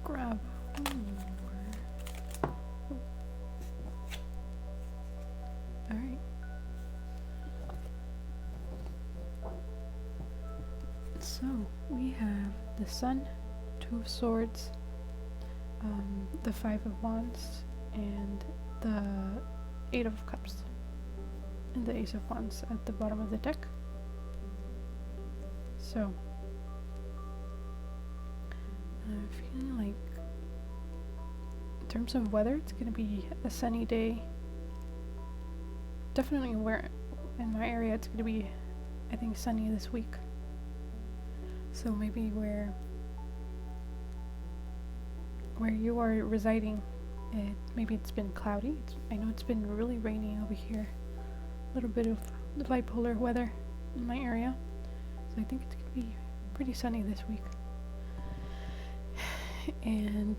grab one more. Alright. So, we have the Sun, Two of Swords, the Five of Wands, and the Eight of Cups, and the Ace of Wands at the bottom of the deck. So, I'm feeling like, in terms of weather, it's going to be a sunny day. Definitely where in my area it's going to be, I think, sunny this week. So maybe where you are residing, maybe it's been cloudy. I know it's been really rainy over here. A little bit of the bipolar weather in my area. So I think it's going to be pretty sunny this week. And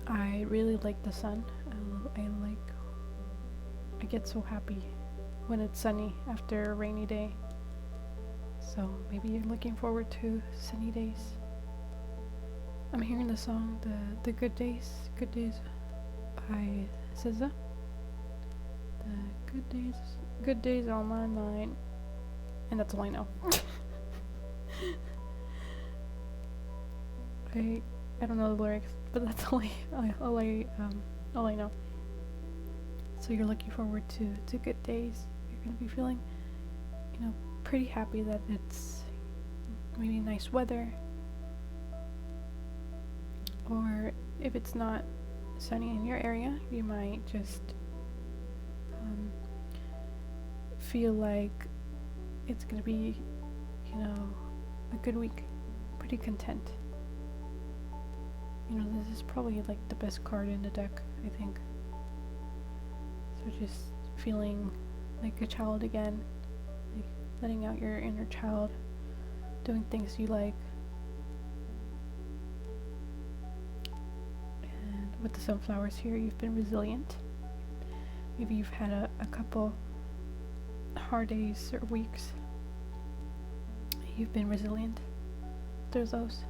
I really like the sun. I get so happy when it's sunny after a rainy day. So maybe you're looking forward to sunny days. I'm hearing the song the Good Days by SZA. The good days on my mind, and that's all I know. I don't know the lyrics, but that's all I know. So you're looking forward to good days. You're gonna be feeling, pretty happy that it's maybe nice weather. Or if it's not sunny in your area, you might just feel like it's gonna be, a good week. Pretty content. This is probably like the best card in the deck, I think. So just feeling like a child again, like letting out your inner child, doing things you like. And with the sunflowers here, you've been resilient. Maybe you've had a couple hard days or weeks. You've been resilient through those.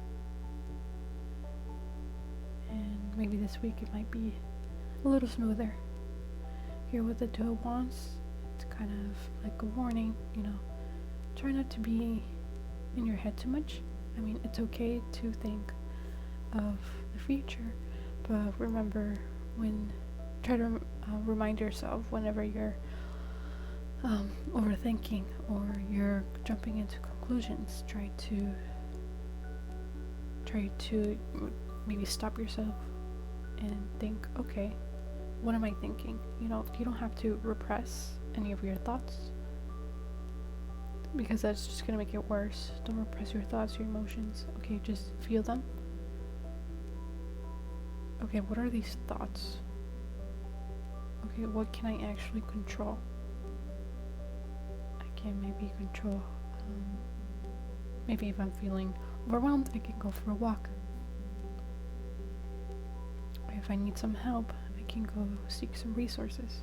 And maybe this week it might be a little smoother. Here with the Two of Wands, it's kind of like a warning, try not to be in your head too much. I mean, it's okay to think of the future, but remember try to remind yourself whenever you're overthinking or you're jumping into conclusions, try to maybe stop yourself and think, okay, what am I thinking? You don't have to repress any of your thoughts, because that's just gonna make it worse. Don't repress your thoughts, your emotions. Okay, just feel them. Okay, what are these thoughts? Okay, what can I actually control? I can maybe control, maybe if I'm feeling overwhelmed, I can go for a walk. If I need some help, I can go seek some resources.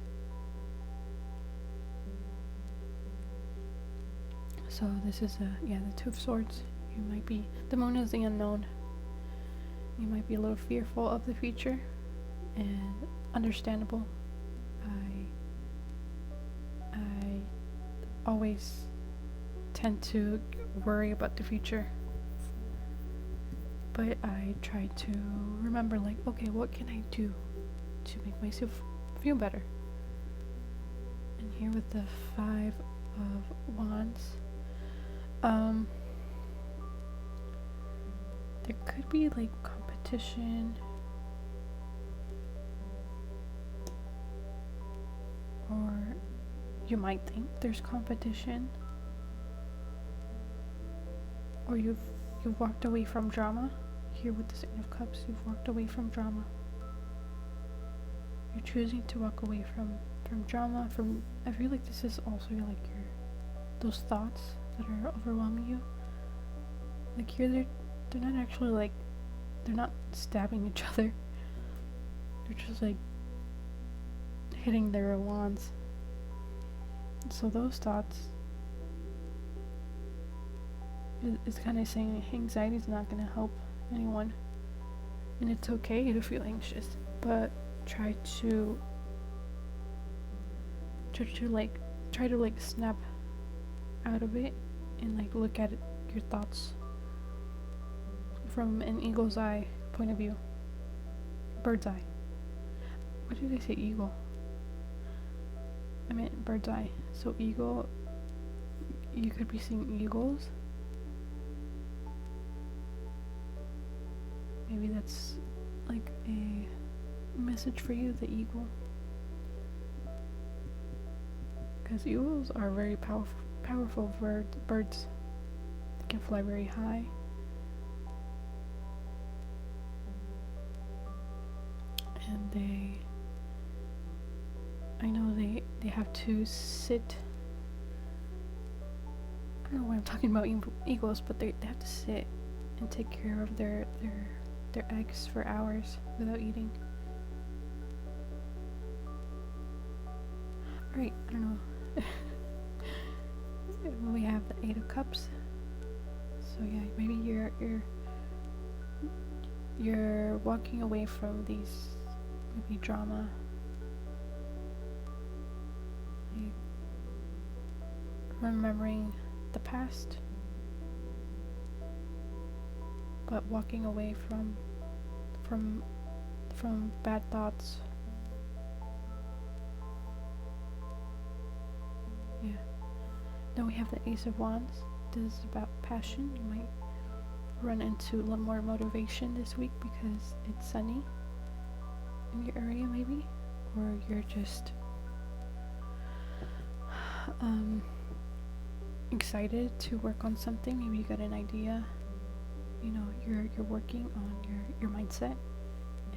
So this is the Two of Swords. You might be, the moon is the unknown. You might be a little fearful of the future, and understandable. I always tend to worry about the future, but I try to remember, like, okay, what can I do to make myself feel better? And here with the Five of Wands, there could be like competition, or you might think there's competition, or you've walked away from drama. Here with the Seven of Cups, you've walked away from drama. You're choosing to walk away from drama. I feel like this is also like those thoughts that are overwhelming you. Like here, they're not actually like, they're not stabbing each other. They're just like hitting their wands. So those thoughts, it's kind of saying anxiety is not going to help anyone. And it's okay to feel anxious, but try to snap out of it and like look at your thoughts from an eagle's eye point of view. Bird's eye. What did I say? Eagle. I meant bird's eye. So eagle, you could be seeing eagles. Maybe that's like a message for you, the eagle. Because eagles are very powerful birds. They can fly very high. And I know they have to sit. I don't know why I'm talking about eagles, but they have to sit and take care of their eggs for hours without eating. Alright, I don't know. We have the 8 of Cups. So yeah, maybe you're walking away from these maybe drama. Like remembering the past, but walking away from bad thoughts. Yeah. Then we have the Ace of Wands. This is about passion. You might run into a little more motivation this week because it's sunny in your area, maybe, or you're just excited to work on something. Maybe you got an idea. You know, you're working on your mindset,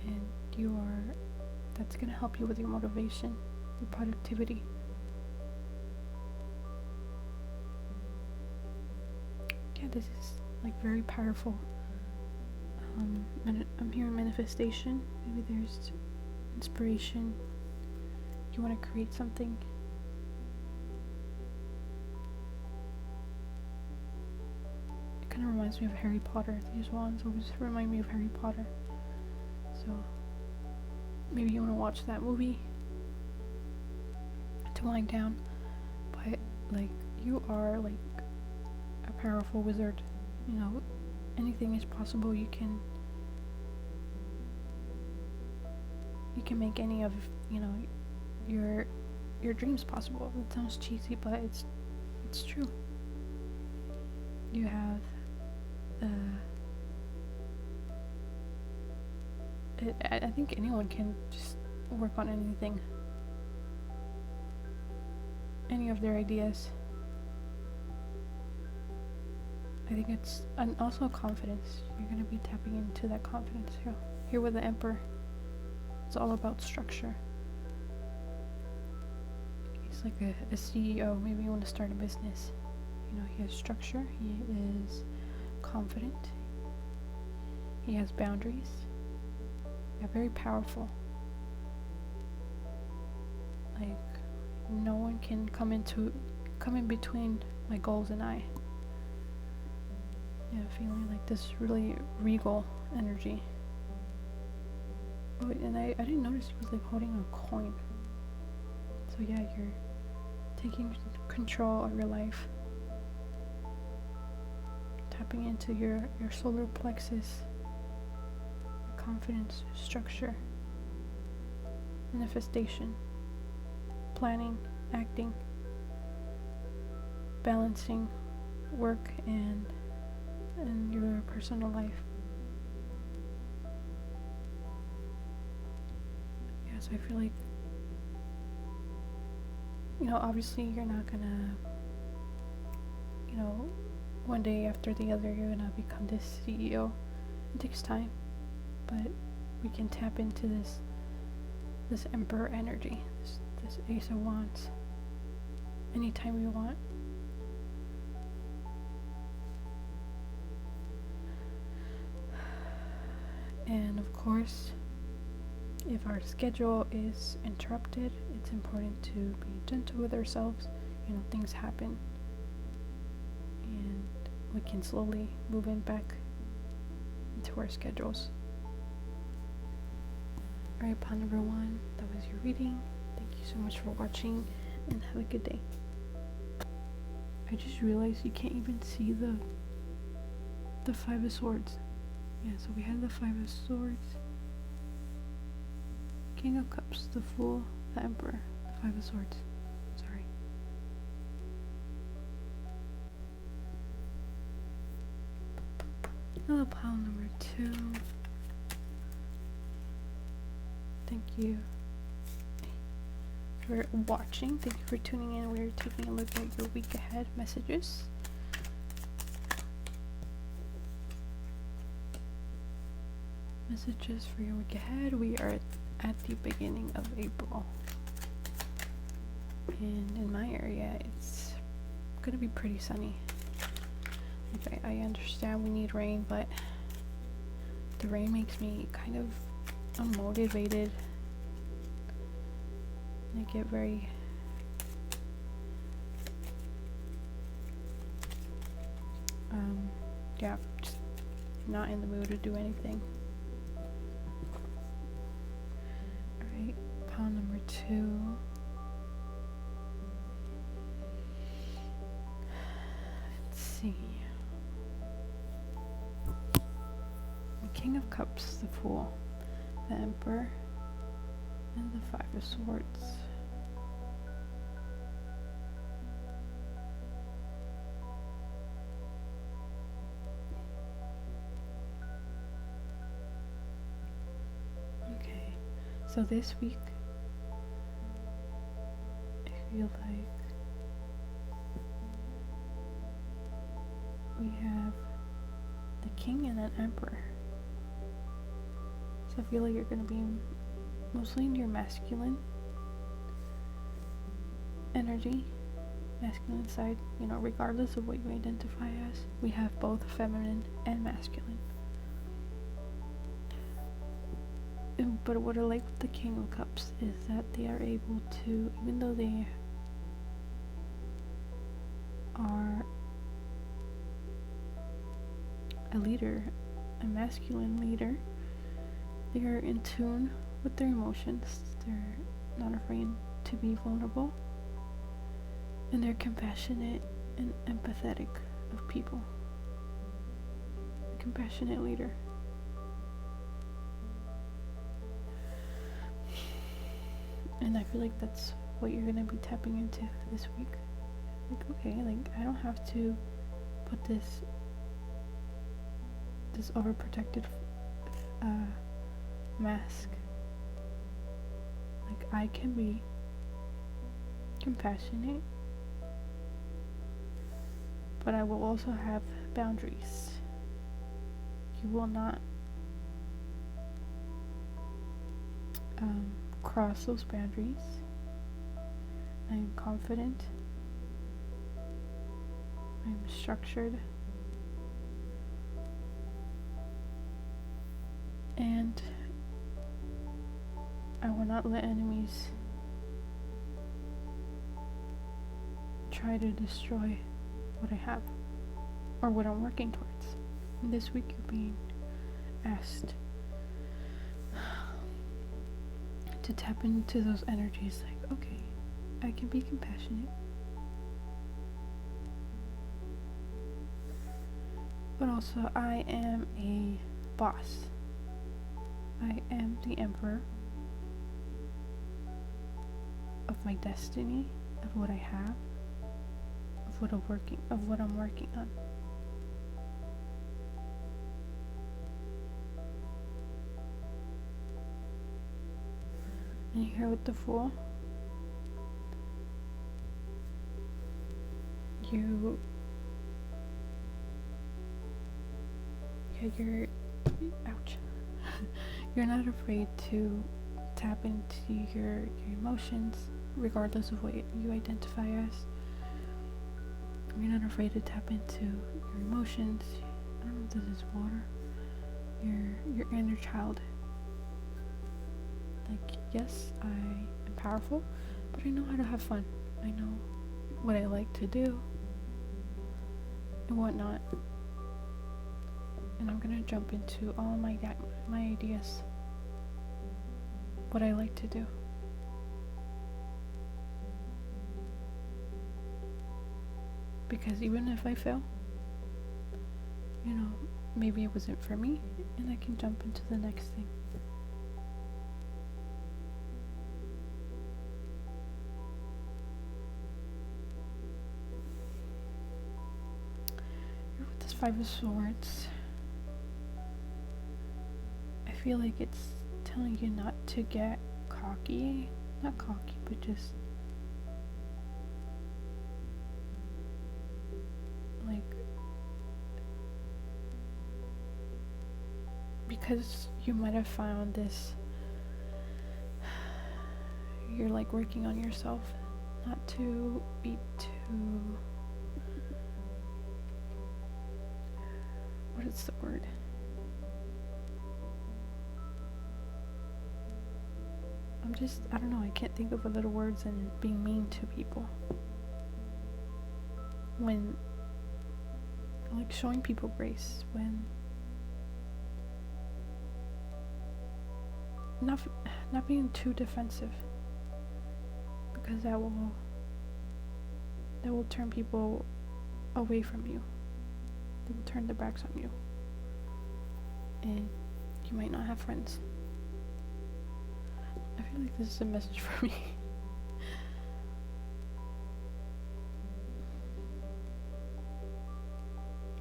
and that's gonna help you with your motivation, your productivity. Yeah, this is like very powerful. I'm hearing manifestation. Maybe there's inspiration. You want to create something. It kind of reminds me of Harry Potter. These wands always remind me of Harry Potter. So maybe you want to watch that movie to wind down. But like, you are like a powerful wizard. You know, anything is possible. You can make any of, you know, your dreams possible. It sounds cheesy, but it's true. You have I think anyone can just work on anything, any of their ideas. I think it's, and also confidence. You're going to be tapping into that confidence here with the Emperor. It's all about structure. He's like a CEO. Maybe you want to start a business. You know, he has structure. He is confident. He has boundaries. Yeah, very powerful. Like, no one can come in between my goals and I. Yeah, feeling like this really regal energy. Oh, and I didn't notice he was like holding a coin. So yeah, you're taking control of your life. Tapping into your solar plexus. Confidence, structure, manifestation, planning, acting, balancing work and your personal life. Yeah, so I feel like, you know, obviously you're not gonna, you know, one day after the other you're gonna become this CEO. It takes time, but we can tap into this Emperor energy, this Ace of Wands, anytime we want. And of course, if our schedule is interrupted, it's important to be gentle with ourselves. You know, things happen, and we can slowly move back into our schedules. Alright, pile number 1, that was your reading. Thank you so much for watching, and have a good day. I just realized you can't even see the 5 of Swords. Yeah, so we had the 5 of Swords, King of Cups, the Fool, the Emperor, the 5 of Swords. Sorry. Hello, pile number 2. Thank you for watching. Thank you for tuning in. We're taking a look at your week ahead messages. Messages for your week ahead. We are at the beginning of April. And in my area, it's gonna be pretty sunny. Okay, I understand we need rain, but the rain makes me kind of unmotivated. I get very yeah, just not in the mood to do anything. Alright, pile number 2. Let's see. The King of Cups, the Fool, the Emperor, and the 5 of Swords. Okay, so this week, I feel like we have the King and an Emperor. So I feel like you're going to be mostly in your masculine energy, masculine side, you know, regardless of what you identify as. We have both feminine and masculine. But what I like with the King of Cups is that they are able to, even though they are a leader, a masculine leader, they are in tune with their emotions. They're not afraid to be vulnerable, and they're compassionate and empathetic of people. A compassionate leader. And I feel like that's what you're gonna be tapping into this week. Like, okay, like I don't have to put this overprotected mask. Like, I can be compassionate, but I will also have boundaries. You will not cross those boundaries. I am confident. I am structured. And I will not let enemies try to destroy what I have or what I'm working towards. And this week you're being asked to tap into those energies, like, okay, I can be compassionate, but also I am a boss. I am the emperor of my destiny, of what I have, of what I'm working on. And here with the Fool, you're ouch. You're not afraid to tap into your emotions, regardless of what you identify as. You're not afraid to tap into your emotions. I don't know if this is water. Your inner child. Like, yes, I am powerful, but I know how to have fun. I know what I like to do and whatnot. And I'm gonna jump into all my ideas. what I like to do. Because even if I fail, you know, maybe it wasn't for me, and I can jump into the next thing. Here with this Five of Swords, I feel like it's telling you not to get cocky. Not cocky, but just like, because you might have found this, you're like working on yourself, not to be too, what is the word? I don't know, I can't think of other words than being mean to people. When, like, showing people grace, when not being too defensive, because that will turn people away from you. They will turn their backs on you, and you might not have friends. I feel like this is a message for me.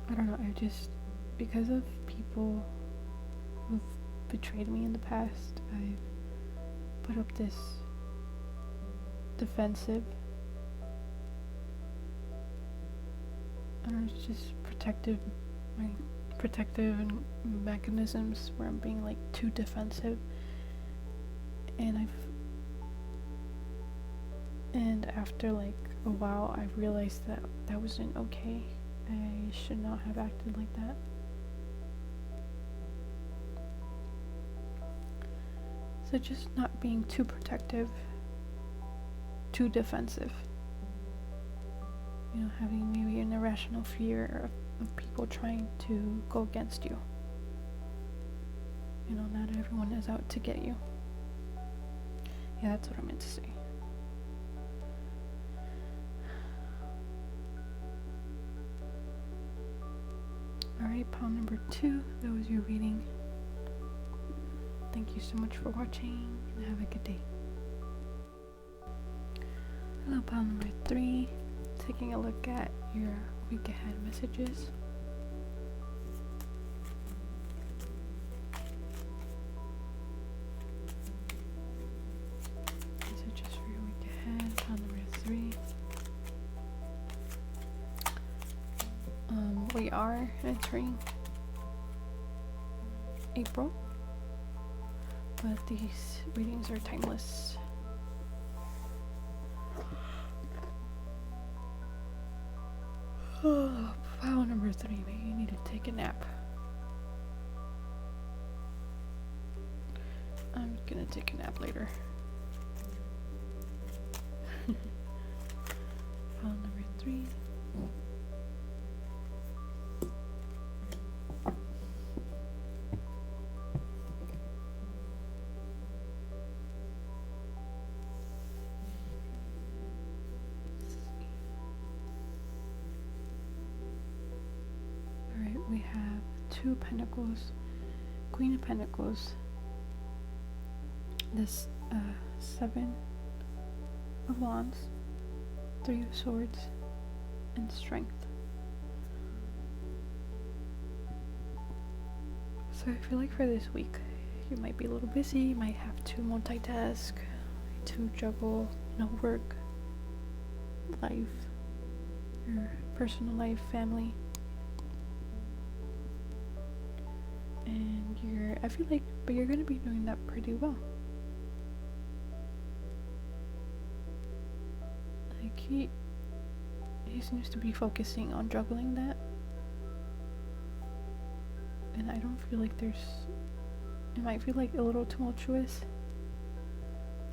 I don't know, because of people who've betrayed me in the past, I've put up this defensive, I don't know, it's just protective mechanisms where I'm being like too defensive, and after like a while I realized that wasn't okay. I should not have acted like that. So just not being too protective, too defensive. You know, having maybe an irrational fear of people trying to go against you. You know, not everyone is out to get you. Yeah, that's what I meant to say. Alright, pile number 2, that was your reading. Thank you so much for watching, and have a good day. Hello, pile number 3, taking a look at your week ahead messages. Messages for your week ahead, pile number 3. We are entering April, but these readings are timeless. Pile number 3, maybe you need to take a nap. I'm gonna take a nap later. Pile number 3. We have 2 of Pentacles, Queen of Pentacles, this 7 of Wands, 3 of Swords, and Strength. So I feel like for this week, you might be a little busy, you might have to multitask, to juggle, work, life, your personal life, family. And I feel like, but you're gonna be doing that pretty well. Like he seems to be focusing on juggling that, and I don't feel like it might feel like a little tumultuous,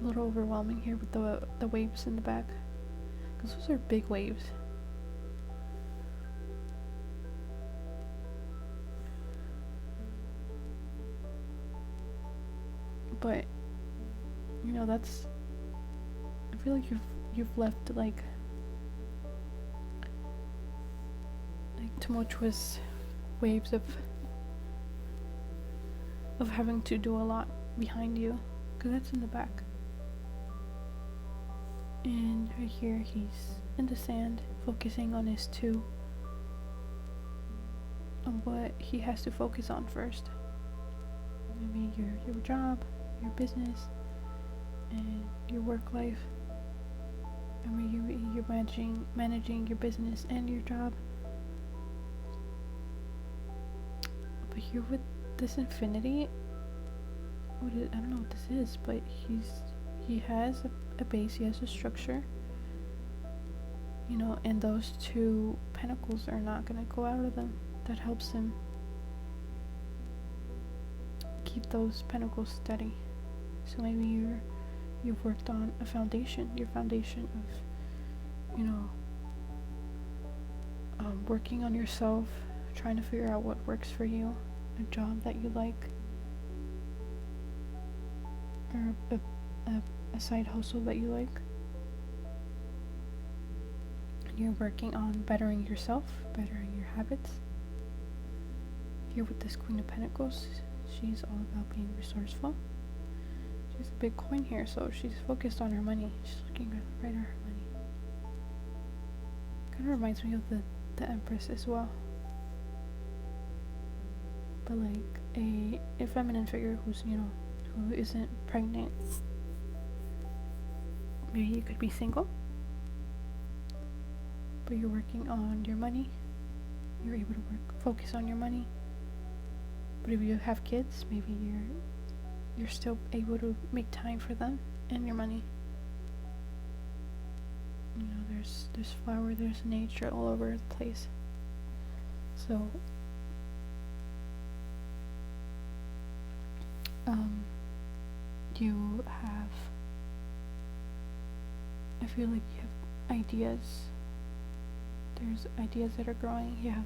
a little overwhelming here with the waves in the back, because those are big waves. But that's, I feel like you've left like tumultuous waves of having to do a lot behind you, because that's in the back. And right here, he's in the sand, focusing on his two, on what he has to focus on first. Maybe your job, your business, and your work life. And when you're managing your business and your job. But here with this infinity, I don't know what this is, but he has a base, he has a structure, and those two pentacles are not gonna go out of them. That helps him keep those pentacles steady. So maybe you've worked on your foundation of working on yourself, trying to figure out what works for you, a job that you like, or a side hustle that you like. And you're working on bettering yourself, bettering your habits. Here with this Queen of Pentacles, she's all about being resourceful. She has a big coin here, so she's focused on her money. She's looking right at her money. Kind of reminds me of the Empress as well. But like a feminine figure who's, who isn't pregnant. Maybe you could be single, but you're working on your money. You're able to focus on your money. But if you have kids, maybe you're still able to make time for them and your money. There's flower, there's nature all over the place. So you have, I feel like you have ideas. There's ideas that are growing. You have,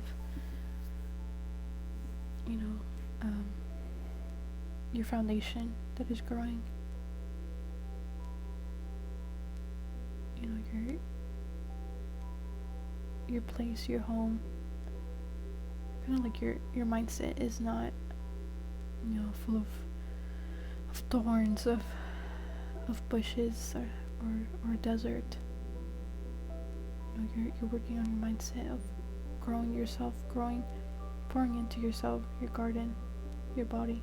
your foundation that is growing. Your place, your home. Kind of like your mindset is not, full of thorns, of bushes or desert. You're working on your mindset of growing yourself, pouring into yourself, your garden, your body,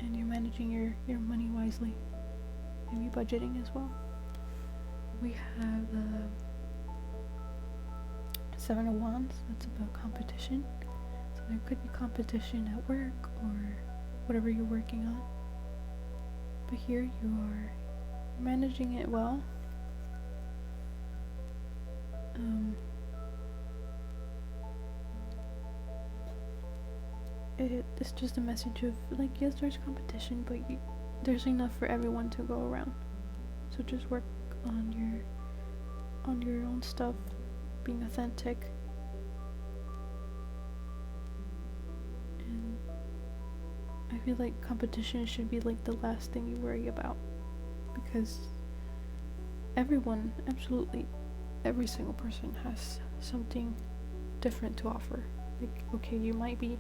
and you're managing your money wisely. Maybe budgeting as well. We have the Seven of Wands. That's about competition. So there could be competition at work or whatever you're working on. But here you are managing it well. It's just a message of like, yes, there's competition, but there's enough for everyone to go around. So just work on your own stuff, being authentic, and I feel like competition should be like the last thing you worry about, because everyone, absolutely every single person has something different to offer. Like, okay, you might be,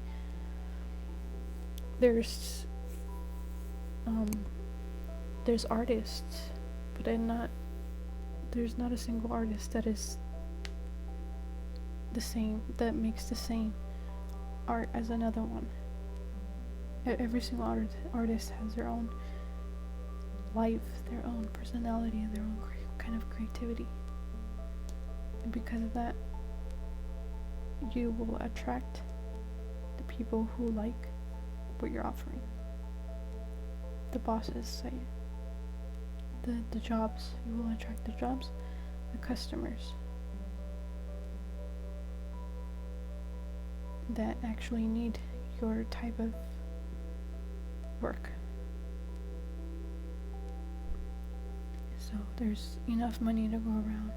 there's artists, but there's not a single artist that is the same, that makes the same art as another one. Every single artist has their own life, their own personality, their own kind of creativity. And because of that, you will attract the people who like what you're offering. The bosses say the jobs, you will attract the jobs, the customers that actually need your type of work. So there's enough money to go around.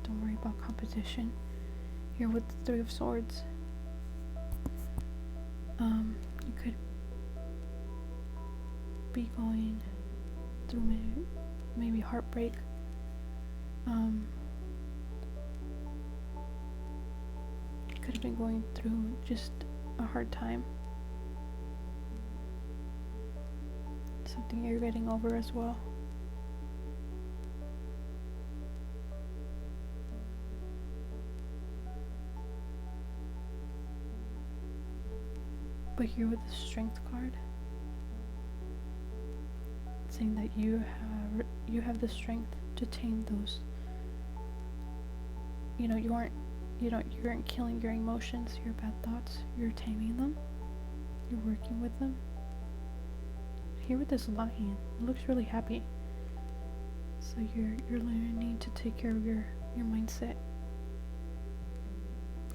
Don't worry about competition. Here with the Three of Swords, you could be going through maybe heartbreak. Could have been going through just a hard time. Something you're getting over as well. But here with the Strength card, saying that you have the strength to tame those. You aren't killing your emotions, your bad thoughts. You're taming them. You're working with them. Here with this lion, it looks really happy. So you're learning to take care of your mindset,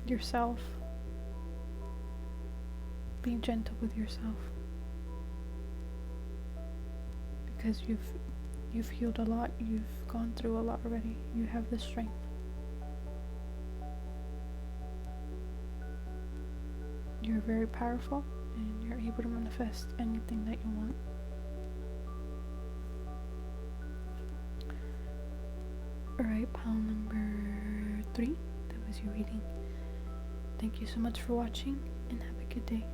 yourself, being gentle with yourself, because you've healed a lot. You've gone through a lot already. You have the strength. You're very powerful, and you're able to manifest anything that you want. Alright, pile number 3, that was your reading. Thank you so much for watching, and have a good day.